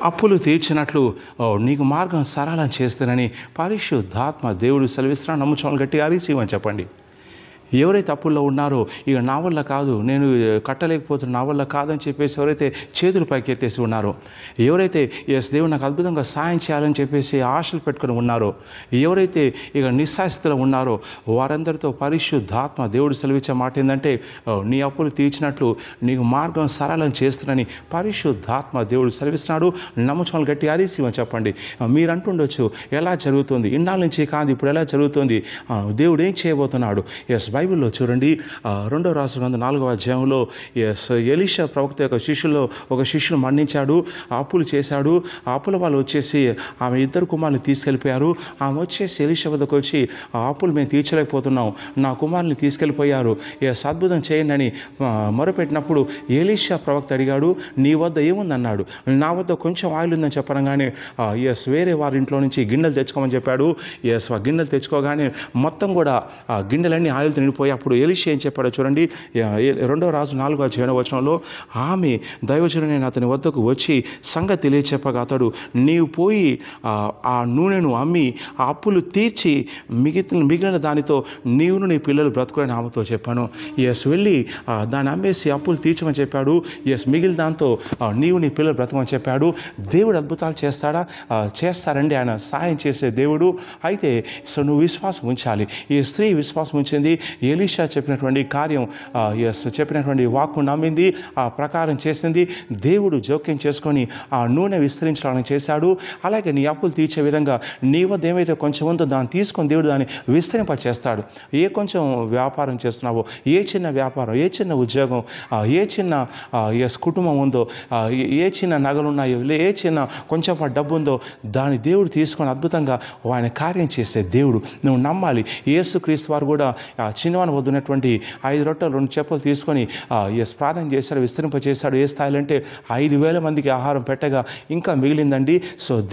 అప్పులు తీర్చినట్లు నీకు మార్గం సరళం చేస్తానని పరిశుద్ధాత్మ దేవుడు సెలవిస్తున్నాడు. నమ్ముచోళ్ళు గట్టిగా అరిసివని చెప్పండి. ఎవరైతే అప్పుల్లో ఉన్నారో ఇక నా వల్ల కాదు, నేను కట్టలేకపోతున్నా, నా వల్ల కాదని చెప్పేసి ఎవరైతే చేతులు పైకి ఎత్తేసి ఉన్నారో, ఎవరైతే దేవుడు నాకు అద్భుతంగా సాయం చేయాలని చెప్పేసి ఆశలు పెట్టుకుని ఉన్నారో, ఎవరైతే ఇక నిస్సాస్థితిలో ఉన్నారో వారందరితో పరిశుద్ధాత్మ దేవుడు సెలవిచ్చే మాట ఏంటంటే నీ అప్పులు తీర్చినట్లు నీకు మార్గం సరళం చేస్తున్నానని పరిశుద్ధాత్మ దేవుడు సెలవిస్తున్నాడు. నమ్ముచోళ్ళు గట్టి అరిసివని చెప్పండి. మీరు అంటుండొచ్చు, ఎలా జరుగుతుంది, ఇన్నాళ్ళ నుంచి కాదు ఇప్పుడు ఎలా జరుగుతుంది, దేవుడు ఏం చేయబోతున్నాడు? బైబిల్లో చూడండి, 2వ రాజుల 4వ అధ్యాయంలో ఎలీషా ప్రవక్త యొక్క ఒక శిష్యుడు మరణించాడు, అప్పులు చేశాడు. ఆ అప్పుల వాళ్ళు వచ్చేసి ఆమె 2 కుమారుని తీసుకెళ్ళిపోయారు. ఆమె వచ్చేసి ఎలీషా వద్దకు వచ్చి ఆ అప్పులు మేము తీర్చలేకపోతున్నాం, నా కుమారుని తీసుకెళ్ళిపోయారు, అద్భుతం చేయండి అని మొరపెట్టినప్పుడు ఎలీషా ప్రవక్త అడిగాడు, నీ వద్ద ఏముందన్నాడు. నా వద్ద కొంచెం ఆయిల్ ఉందని చెప్పనగానే వేరే వారి ఇంట్లో నుంచి గిన్నెలు తెచ్చుకోమని చెప్పాడు. ఆ గిన్నెలు తెచ్చుకోగానే మొత్తం కూడా ఆ గిన్నెలన్నీ ఆయిల్ నిండిపోయి అప్పుడు ఎలీషా ఏం చెప్పాడో చూడండి. 2వ రాజు 4వ అధ్యాయం వచనంలో ఆమె దైవజనుడు అతని వద్దకు వచ్చి సంగతి తెలియచెప్పగా అతడు, నీవు పోయి ఆ నూనెను అమ్మి ఆ అప్పులు తీర్చి మిగిలిన దానితో నీవును నీ పిల్లలు బ్రతుకుని ఆమెతో చెప్పాను. వెళ్ళి దాన్ని అమ్మేసి అప్పులు తీర్చమని చెప్పాడు. మిగిలిన దాంతో నీవు నీ పిల్లలు బ్రతకమని చెప్పాడు. దేవుడు అద్భుతాలు చేస్తారండి, ఆయన సాయం చేసే దేవుడు. అయితే నువ్వు విశ్వాసం ఉంచాలి. ఈ స్త్రీ విశ్వాసం ఉంచింది, ఎలీషా చెప్పినటువంటి కార్యం చెప్పినటువంటి వాక్కు నమ్మింది, ఆ ప్రకారం చేసింది. దేవుడు జోక్యం చేసుకొని ఆ నూనె విస్తరించడానికి చేశాడు. అలాగే నీ అప్పులు తీర్చే విధంగా నీ వద్ద ఏమైతే కొంచెం ఉందో దాన్ని తీసుకొని దేవుడు దాన్ని విస్తరింపచేస్తాడు. ఏ కొంచెం వ్యాపారం చేస్తున్నావో, ఏ చిన్న వ్యాపారం, ఏ చిన్న ఉద్యోగం, ఏ చిన్న కుటుంబం ఉందో, ఏ చిన్న నగలున్నాయో, ఏ చిన్న కొంచెం డబ్బు ఉందో దాన్ని దేవుడు తీసుకొని అద్భుతంగా ఆయన కార్యం చేసే దేవుడు. నువ్వు నమ్మాలి. యేసుక్రీస్తు వారు కూడా చిన్నవాని వద్దున్నటువంటి 5 రొట్టెలు 2 చేపలు తీసుకొని ప్రార్థన చేశాడు, విస్తరింపచేశాడు. ఏ స్థాయిలో అంటే 5,000 మందికి ఆహారం పెట్టగా ఇంకా మిగిలిందండి.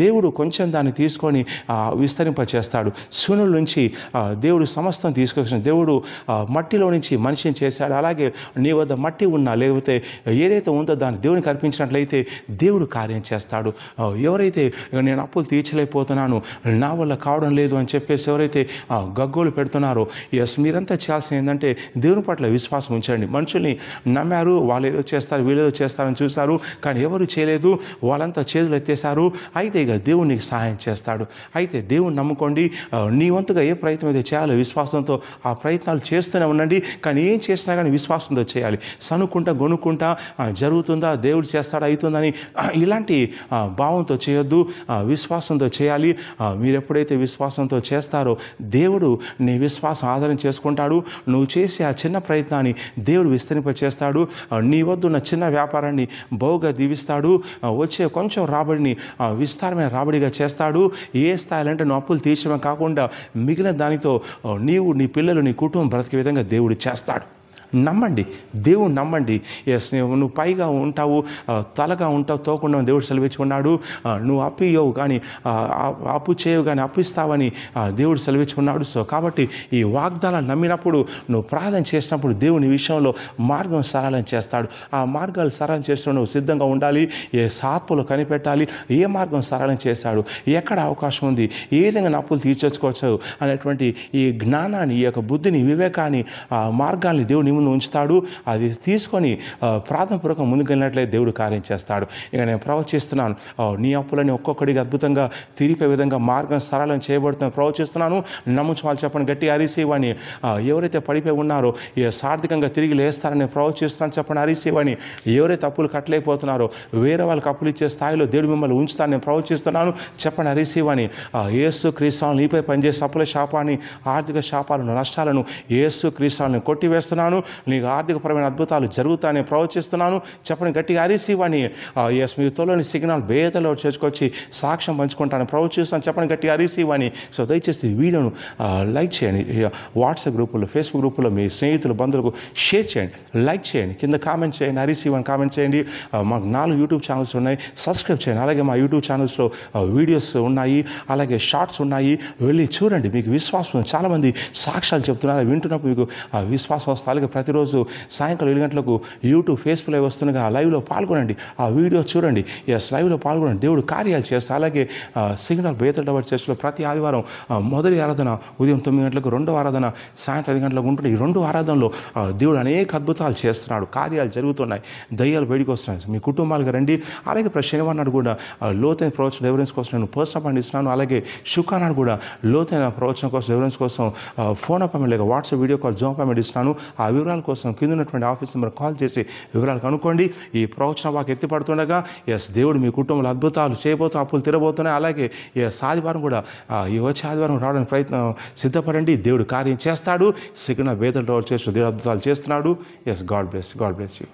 దేవుడు కొంచెం దాన్ని తీసుకొని విస్తరింపచేస్తాడు. శూన్యుల నుంచి దేవుడు సమస్తం తీసుకొచ్చిన దేవుడు మట్టిలో నుంచి మనిషిని చేశాడు. అలాగే నీ వద్ద మట్టి ఉన్నా లేకపోతే ఏదైతే ఉందో దాన్ని దేవునికి అర్పించినట్లయితే దేవుడు కార్యం చేస్తాడు. ఎవరైతే నేను అప్పులు తీర్చలేకపోతున్నాను, నా వల్ల కావడం లేదు అని చెప్పేసి ఎవరైతే గగ్గోలు పెడుతున్నారో, మీరంతా చేయాల్సింది ఏంటంటే దేవుని పట్ల విశ్వాసం ఉంచండి. మనుషుల్ని నమ్మారు, వాళ్ళు ఏదో చేస్తారు, వీళ్ళేదో చేస్తారని చూశారు, కానీ ఎవరు చేయలేదు, వాళ్ళంతా చేతులు ఎత్తేశారు. అయితే ఇక దేవుడు నీకు సహాయం చేస్తాడు. అయితే దేవుని నమ్ముకోండి. నీ వంతుగా ఏ ప్రయత్నం అయితే చేయాలో విశ్వాసంతో ఆ ప్రయత్నాలు చేస్తూనే ఉండండి. కానీ ఏం చేసినా కానీ విశ్వాసంతో చేయాలి. సనుక్కుంటా గొనుక్కుంటా జరుగుతుందా, దేవుడు చేస్తాడా, అవుతుందని ఇలాంటి భావంతో చేయొద్దు, విశ్వాసంతో చేయాలి. మీరు ఎప్పుడైతే విశ్వాసంతో చేస్తారో దేవుడు నీ విశ్వాసం ఆధారం చేసుకుంటాడు. నువ్వు చేసే ఆ చిన్న ప్రయత్నాన్ని దేవుడు విస్తరింపచేస్తాడు. నీ వద్దున్న చిన్న వ్యాపారాన్ని బహుగా దీవిస్తాడు. వచ్చే కొంచెం రాబడిని విస్తారమైన రాబడిగా చేస్తాడు. ఏ స్థాయిలో అంటే నువ్వు అప్పులు తీర్చడమే కాకుండా మిగిలిన దానితో నీవు, నీ పిల్లలు, నీ కుటుంబం బ్రతికే విధంగా దేవుడు చేస్తాడు. నమ్మండి, దేవుడు నమ్మండి. నువ్వు పైగా ఉంటావు, తలగా ఉంటావు, తోకుండా దేవుడు సెలవించుకున్నాడు. నువ్వు అప్పియవు కానీ అప్పు చేయవు కానీ అప్పిస్తావని దేవుడు సెలవించుకున్నాడు. కాబట్టి ఈ వాగ్దానాలు నమ్మినప్పుడు, నువ్వు ప్రార్థన చేసినప్పుడు దేవుని విషయంలో మార్గం సరళం చేస్తాడు. ఆ మార్గాలు సరళం చేసిన నువ్వు సిద్ధంగా ఉండాలి. ఆత్మలో కనిపెట్టాలి, ఏ మార్గం సరళం చేశాడు, ఎక్కడ అవకాశం ఉంది, ఏ విధంగా అప్పులు తీర్చుకోవచ్చు అనేటువంటి ఈ జ్ఞానాన్ని, ఈ యొక్క బుద్ధిని, వివేకాన్ని, మార్గాల్ని దేవుని ముందు ఉంచుతాడు. అది తీసుకొని ప్రార్థనపూర్వకంగా ముందుకెళ్ళినట్లయితే దేవుడు కార్యం చేస్తాడు. ఇక నేను ప్రవచిస్తున్నాను, నీ అప్పులని ఒక్కొక్కడికి అద్భుతంగా తిరిపే విధంగా మార్గం సరళం చేయబడుతుందని ప్రవచిస్తున్నాను. నమ్ముచు వాళ్ళు చెప్పండి గట్టి అరిసేవాని. ఎవరైతే పడిపోయి ఉన్నారో ఆర్థికంగా తిరిగి లేస్తారని ప్రవచిస్తున్నాను చెప్పండి అరిసేవాని. ఎవరైతే అప్పులు కట్టలేకపోతున్నారో, వేరే వాళ్ళకి అప్పులు ఇచ్చే స్థాయిలో దేవుడు మిమ్మల్ని ఉంచుతాను నేను ప్రవచిస్తున్నాను చెప్పండి అరిసేవాని. యేసు క్రీస్తుని నీపై పనిచేసే అప్పుల శాపాన్ని, ఆర్థిక శాపాలను, నష్టాలను యేసు క్రీస్తుని కొట్టివేస్తున్నాను. నీకు ఆర్థికపరమైన అద్భుతాలు జరుగుతాయని ప్రవచిస్తున్నాను చెప్పండి గట్టిగా అరిసివని. మీ తోలోని సిగ్నల్ బేతలో చేసుకొచ్చి సాక్ష్యం పంచుకుంటాను ప్రవచిస్తాను చెప్పండి గట్టిగా అరిసివని. దయచేసి వీడియోను లైక్ చేయండి. వాట్సాప్ గ్రూపుల్లో, ఫేస్బుక్ గ్రూపుల్లో మీ స్నేహితులు, బంధువులకు షేర్ చేయండి, లైక్ చేయండి, కింద కామెంట్ చేయండి, అరిసివని కామెంట్ చేయండి. మాకు 4 యూట్యూబ్ ఛానల్స్ ఉన్నాయి, సబ్స్క్రైబ్ చేయండి. అలాగే మా యూట్యూబ్ ఛానల్స్లో వీడియోస్ ఉన్నాయి, అలాగే షార్ట్స్ ఉన్నాయి, వెళ్ళి చూడండి. మీకు విశ్వాసం, చాలామంది సాక్ష్యాలు చెప్తున్నారు, వింటున్నప్పుడు మీకు విశ్వాసం వస్తుంది. అలాగే ప్రతిరోజు సాయంకాలం 7 గంటలకు యూట్యూబ్, ఫేస్బుక్ లైవ్ వస్తుండగా ఆ లైవ్లో పాల్గొనండి, ఆ వీడియో చూడండి, లైవ్లో పాల్గొనండి. దేవుడు కార్యాలు చేస్తారు. అలాగే సిగ్నల్ బేతల్ టవర్ చర్చ్లో ప్రతి ఆదివారం మొదటి ఆరాధన ఉదయం 9 గంటలకు, రెండవ ఆరాధన సాయంత్రం 5 గంటలకు ఉంటుంది. ఈ 2 ఆరాధనలో దేవుడు అనేక అద్భుతాలు చేస్తున్నాడు, కార్యాలు జరుగుతున్నాయి, దయ్యాలు బయటకు వస్తున్నాయి. మీ కుటుంబాలకు రండి. అలాగే ప్రతి శనివారం నాడు కూడా లోతైన ప్రవచన డెలివరెన్స్ కోసం నేను పర్సనల్ అపాయింట్మెంట్ ఇస్తున్నాను. అలాగే శుక్రవారం కూడా లోతైన ప్రవచన కోసం, డెలివరెన్స్ కోసం ఫోన్ అపాయింట్మెంట్ లేక WhatsApp video call, Zoom appointment ఇస్తున్నాను. ఆ వివరాల కోసం కింద ఉన్నటువంటి ఆఫీస్ నెంబర్ కాల్ చేసి వివరాలు కనుక్కోండి. ఈ ప్రవచన వాకి ఎత్తిపడుతుండగా దేవుడు మీ కుటుంబంలో అద్భుతాలు చేయబోతున్న, అప్పులు తిరగబోతున్నాయి. అలాగే ఆదివారం కూడా ఈ వచ్చే ఆదివారం రావడానికి ప్రయత్నం సిద్ధపడండి. దేవుడు కార్యం చేస్తాడు. సిగ్నల్ బేతల్ టవర్ చేస్తూ దేవుడు అద్భుతాలు చేస్తున్నాడు. God bless you.